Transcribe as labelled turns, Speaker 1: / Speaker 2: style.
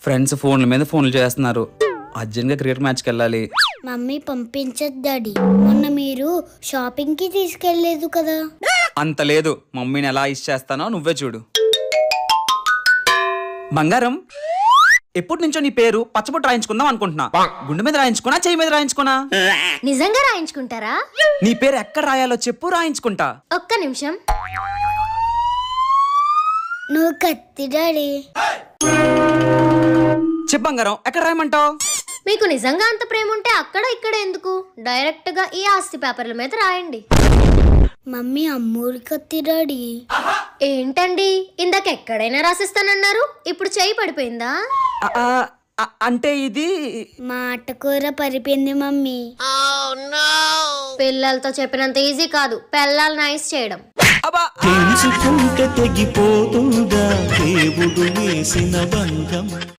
Speaker 1: Friends ఫోన్ల మీద ఫోన్లు చేస్తున్నారు. అర్జెంట్గా క్రికెట్ మ్యాచ్కి వెళ్ళాలి.
Speaker 2: మమ్మీ పంపించదు డాడీ. మొన్న మీరు షాపింగ్ కి తీసుకెళ్లేదు కదా.
Speaker 1: అంత లేదు, మమ్మీని ఎలా ఇచ్చేస్తానో నువ్వే చూడు. బంగారం, ఎప్పటి నుంచో నీ పేరు పచ్చబొట్టు రాయించుకుందాం అనుకుంటున్నా. గుండె మీద రాయించుకున్నా, చెయ్యి మీద రాయించుకున్నా?
Speaker 3: నిజంగా రాయించుకుంటారా?
Speaker 1: నీ పేరు ఎక్కడ రాయాలో చెప్పు, రాయించుకుంటా.
Speaker 3: ఒక్క నిమిషం.
Speaker 2: నువ్వు కత్తి డాడీ.
Speaker 1: చెప్పు బంగారం, ఎక్కడ రాయమంటావు?
Speaker 3: మీకు నిజంగా అంత ప్రేమ ఉంటే అక్కడ ఇక్కడ ఎందుకు, డైరెక్ట్ గా ఈ ఆస్తి పేపర్ల మీద రాయండి.
Speaker 2: మమ్మీ అమ్మూరి కత్తి డాడీ.
Speaker 3: ఏంటండి, ఇందాక ఎక్కడైనా రాసిస్తానన్నారు, ఇప్పుడు చెయ్యి పడిపోయిందా?
Speaker 1: అంటే ఇది
Speaker 2: మాట కూర పరిపోయింది మమ్మీ.
Speaker 3: పిల్లలతో చెప్పినంత ఈజీ కాదు పిల్లలు నైస్ చేయడం.
Speaker 4: తెలుసుకుంటే తెగిపోతుందా దేవుడు వేసిన బంధం.